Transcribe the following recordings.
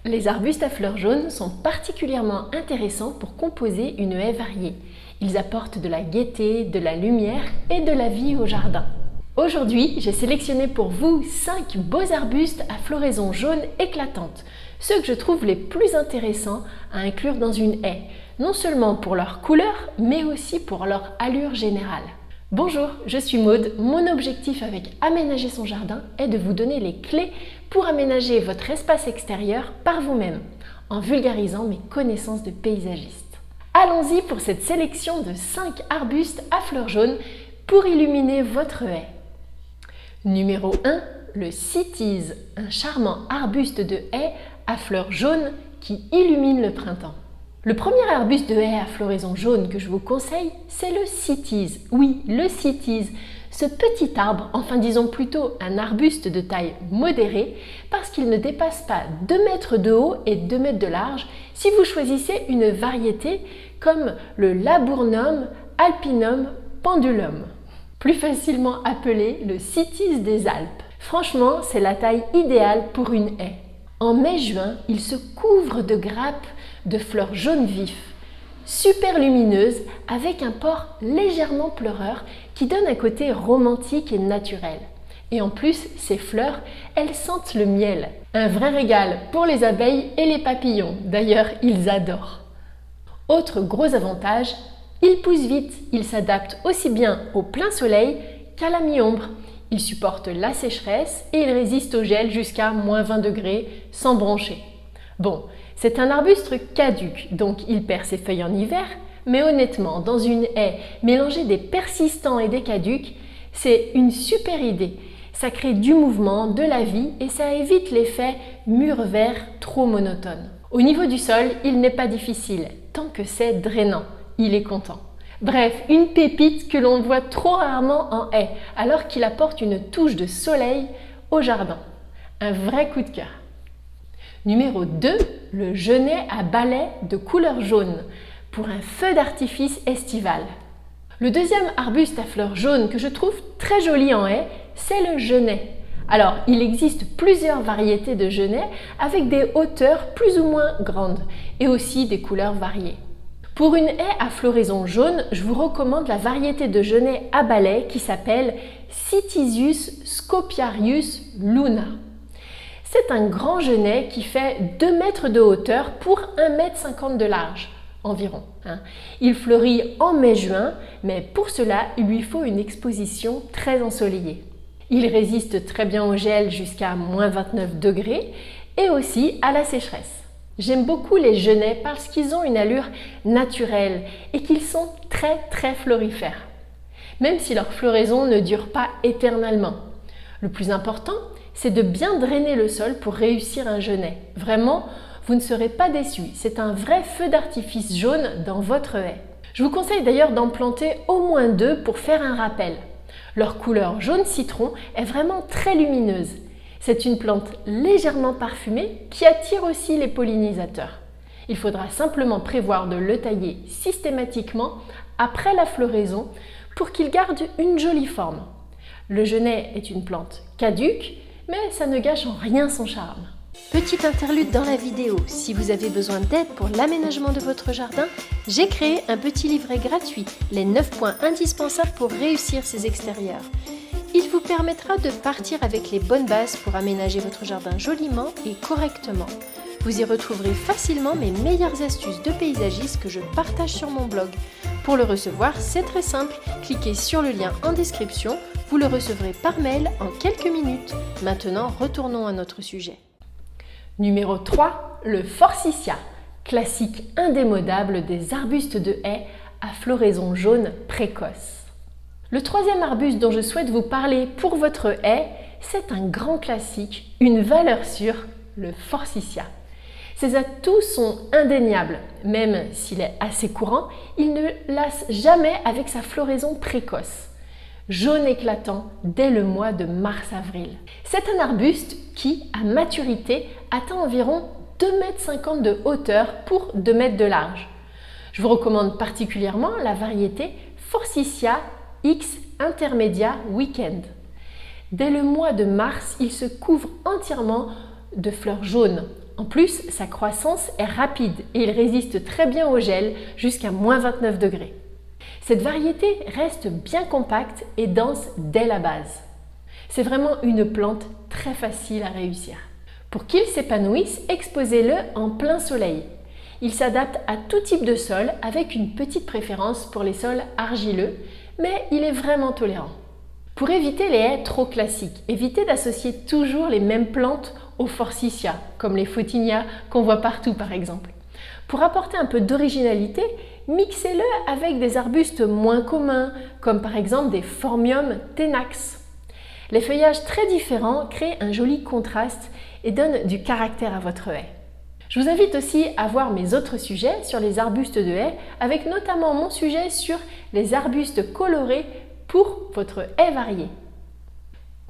Les arbustes à fleurs jaunes sont particulièrement intéressants pour composer une haie variée. Ils apportent de la gaieté, de la lumière et de la vie au jardin. Aujourd'hui, j'ai sélectionné pour vous 5 beaux arbustes à floraison jaune éclatante, ceux que je trouve les plus intéressants à inclure dans une haie, non seulement pour leur couleur, mais aussi pour leur allure générale. Bonjour, je suis Maude. Mon objectif avec Aménager son jardin est de vous donner les clés pour aménager votre espace extérieur par vous-même, en vulgarisant mes connaissances de paysagiste. Allons-y pour cette sélection de 5 arbustes à fleurs jaunes pour illuminer votre haie. Numéro 1, le Cities, un charmant arbuste de haie à fleurs jaunes qui illumine le printemps. Le premier arbuste de haie à floraison jaune que je vous conseille, c'est le Cities. Oui, le Cities, ce petit arbre, enfin disons plutôt un arbuste de taille modérée, parce qu'il ne dépasse pas 2 mètres de haut et 2 mètres de large si vous choisissez une variété comme le Laburnum alpinum pendulum, plus facilement appelé le Cities des Alpes. Franchement, c'est la taille idéale pour une haie. En mai-juin, il se couvre de grappes de fleurs jaunes vifs, super lumineuses, avec un port légèrement pleureur qui donne un côté romantique et naturel. Et en plus, ces fleurs, elles sentent le miel. Un vrai régal pour les abeilles et les papillons. D'ailleurs, ils adorent. Autre gros avantage, il pousse vite. Il s'adapte aussi bien au plein soleil qu'à la mi-ombre. Il supporte la sécheresse et il résiste au gel jusqu'à -20 degrés sans broncher. Bon, c'est un arbuste caduc, donc il perd ses feuilles en hiver, mais honnêtement, dans une haie, mélanger des persistants et des caducs, c'est une super idée. Ça crée du mouvement, de la vie et ça évite l'effet mur vert trop monotone. Au niveau du sol, il n'est pas difficile, tant que c'est drainant. Il est content. Bref, une pépite que l'on voit trop rarement en haie, alors qu'il apporte une touche de soleil au jardin. Un vrai coup de cœur. Numéro 2, le genêt à balai de couleur jaune, pour un feu d'artifice estival. Le deuxième arbuste à fleurs jaunes que je trouve très joli en haie, c'est le genêt. Alors, il existe plusieurs variétés de genêt avec des hauteurs plus ou moins grandes et aussi des couleurs variées. Pour une haie à floraison jaune, je vous recommande la variété de genêt à balai qui s'appelle Citisius scopiarius luna. C'est un grand genêt qui fait 2 mètres de hauteur pour 1,50 m de large environ. Il fleurit en mai-juin, mais pour cela, il lui faut une exposition très ensoleillée. Il résiste très bien au gel jusqu'à -29 degrés et aussi à la sécheresse. J'aime beaucoup les genêts parce qu'ils ont une allure naturelle et qu'ils sont très florifères, même si leur floraison ne dure pas éternellement. Le plus important, c'est de bien drainer le sol pour réussir un genêt. Vraiment, vous ne serez pas déçus. C'est un vrai feu d'artifice jaune dans votre haie. Je vous conseille d'ailleurs d'en planter au moins 2 pour faire un rappel. Leur couleur jaune citron est vraiment très lumineuse. C'est une plante légèrement parfumée qui attire aussi les pollinisateurs. Il faudra simplement prévoir de le tailler systématiquement après la floraison pour qu'il garde une jolie forme. Le genêt est une plante caduque, mais ça ne gâche en rien son charme. Petite interlude dans la vidéo, si vous avez besoin d'aide pour l'aménagement de votre jardin, j'ai créé un petit livret gratuit, les 9 points indispensables pour réussir ses extérieurs. Il vous permettra de partir avec les bonnes bases pour aménager votre jardin joliment et correctement. Vous y retrouverez facilement mes meilleures astuces de paysagiste que je partage sur mon blog. Pour le recevoir, c'est très simple, cliquez sur le lien en description, vous le recevrez par mail en quelques minutes. Maintenant, retournons à notre sujet. Numéro 3, le Forsythia, classique indémodable des arbustes de haie à floraison jaune précoce. Le troisième arbuste dont je souhaite vous parler pour votre haie, c'est un grand classique, une valeur sûre, le Forsythia. Ses atouts sont indéniables, même s'il est assez courant, il ne lasse jamais avec sa floraison précoce. Jaune éclatant dès le mois de mars-avril. C'est un arbuste qui, à maturité, atteint environ 2,50 m de hauteur pour 2 mètres de large. Je vous recommande particulièrement la variété Forsythia X Intermedia Weekend. Dès le mois de mars, il se couvre entièrement de fleurs jaunes, En plus, sa croissance est rapide et il résiste très bien au gel jusqu'à -29 degrés. Cette variété reste bien compacte et dense dès la base. C'est vraiment une plante très facile à réussir. Pour qu'il s'épanouisse, exposez-le en plein soleil. Il s'adapte à tout type de sol avec une petite préférence pour les sols argileux, mais il est vraiment tolérant. Pour éviter les haies trop classiques, évitez d'associer toujours les mêmes plantes aux forsythias, comme les photinia qu'on voit partout par exemple. Pour apporter un peu d'originalité, mixez-le avec des arbustes moins communs, comme par exemple des Phormium tenax. Les feuillages très différents créent un joli contraste et donnent du caractère à votre haie. Je vous invite aussi à voir mes autres sujets sur les arbustes de haie, avec notamment mon sujet sur les arbustes colorés pour votre haie variée.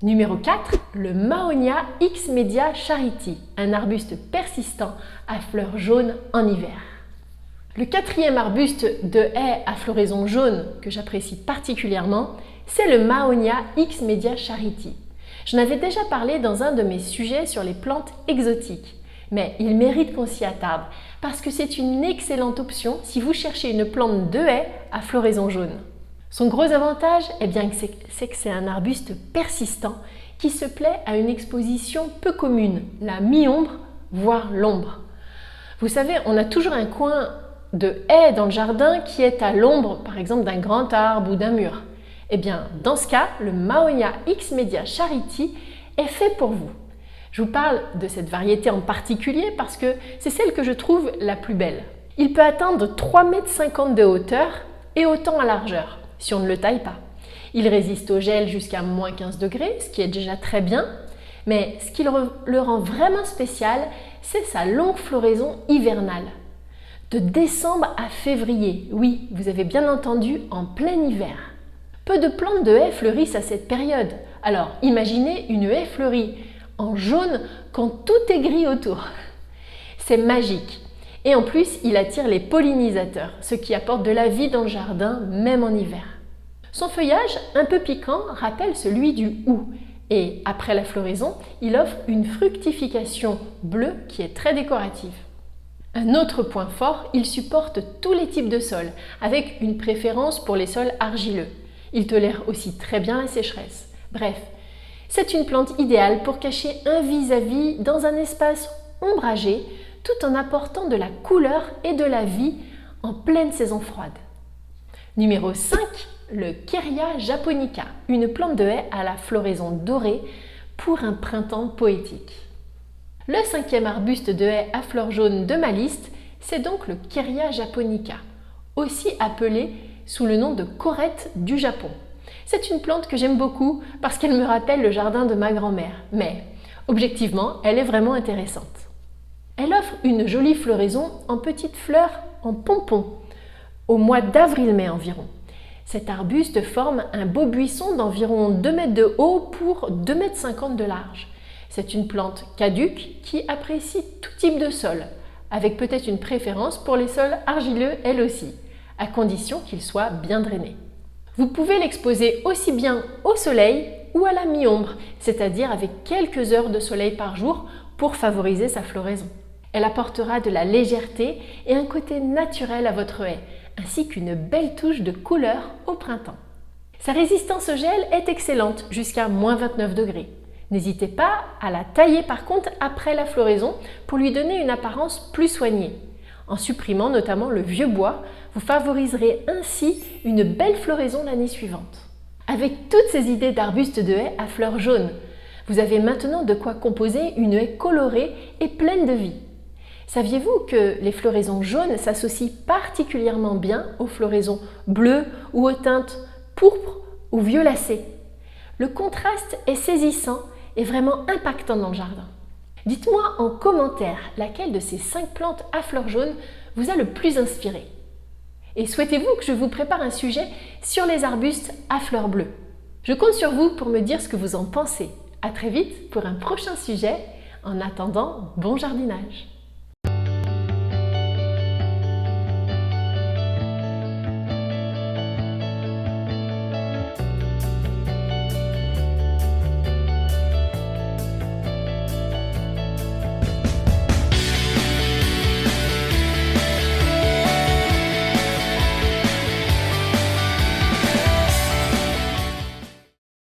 Numéro 4, le Mahonia X Media Charity, un arbuste persistant à fleurs jaunes en hiver. Le quatrième arbuste de haie à floraison jaune que j'apprécie particulièrement, c'est le Mahonia X Media Charity. J'en avais déjà parlé dans un de mes sujets sur les plantes exotiques, mais il mérite qu'on s'y attarde parce que c'est une excellente option si vous cherchez une plante de haie à floraison jaune. Son gros avantage, c'est que c'est un arbuste persistant qui se plaît à une exposition peu commune, la mi-ombre, voire l'ombre. Vous savez, on a toujours un coin de haie dans le jardin qui est à l'ombre, par exemple d'un grand arbre ou d'un mur. Eh bien, dans ce cas, le Mahonia X Media Charity est fait pour vous. Je vous parle de cette variété en particulier parce que c'est celle que je trouve la plus belle. Il peut atteindre 3,50 m de hauteur et autant à largeur, si on ne le taille pas. Il résiste au gel jusqu'à -15 degrés, ce qui est déjà très bien, mais ce qui le rend vraiment spécial, c'est sa longue floraison hivernale. De décembre à février, oui, vous avez bien entendu, en plein hiver. Peu de plantes de haie fleurissent à cette période, alors imaginez une haie fleurie en jaune quand tout est gris autour. C'est magique. Et en plus, il attire les pollinisateurs, ce qui apporte de la vie dans le jardin, même en hiver. Son feuillage, un peu piquant, rappelle celui du hou. Et après la floraison, il offre une fructification bleue qui est très décorative. Un autre point fort, il supporte tous les types de sols, avec une préférence pour les sols argileux. Il tolère aussi très bien la sécheresse. Bref, c'est une plante idéale pour cacher un vis-à-vis dans un espace ombragé, tout en apportant de la couleur et de la vie en pleine saison froide. Numéro 5, le Kerria japonica, une plante de haie à la floraison dorée pour un printemps poétique. Le 5e arbuste de haie à fleurs jaunes de ma liste, c'est donc le Kerria japonica, aussi appelé sous le nom de corette du Japon. C'est une plante que j'aime beaucoup parce qu'elle me rappelle le jardin de ma grand-mère, mais objectivement, elle est vraiment intéressante. Elle offre une jolie floraison en petites fleurs en pompons, au mois d'avril-mai environ. Cet arbuste forme un beau buisson d'environ 2 mètres de haut pour 2,50 m de large. C'est une plante caduque qui apprécie tout type de sol, avec peut-être une préférence pour les sols argileux elle aussi, à condition qu'il soit bien drainé. Vous pouvez l'exposer aussi bien au soleil ou à la mi-ombre, c'est-à-dire avec quelques heures de soleil par jour pour favoriser sa floraison. Elle apportera de la légèreté et un côté naturel à votre haie, ainsi qu'une belle touche de couleur au printemps. Sa résistance au gel est excellente, jusqu'à -29 degrés. N'hésitez pas à la tailler par contre après la floraison pour lui donner une apparence plus soignée. En supprimant notamment le vieux bois, vous favoriserez ainsi une belle floraison l'année suivante. Avec toutes ces idées d'arbustes de haie à fleurs jaunes, vous avez maintenant de quoi composer une haie colorée et pleine de vie. Saviez-vous que les floraisons jaunes s'associent particulièrement bien aux floraisons bleues ou aux teintes pourpre ou violacées? Le contraste est saisissant et vraiment impactant dans le jardin. Dites-moi en commentaire laquelle de ces 5 plantes à fleurs jaunes vous a le plus inspiré. Et souhaitez-vous que je vous prépare un sujet sur les arbustes à fleurs bleues? Je compte sur vous pour me dire ce que vous en pensez. À très vite pour un prochain sujet. En attendant, bon jardinage!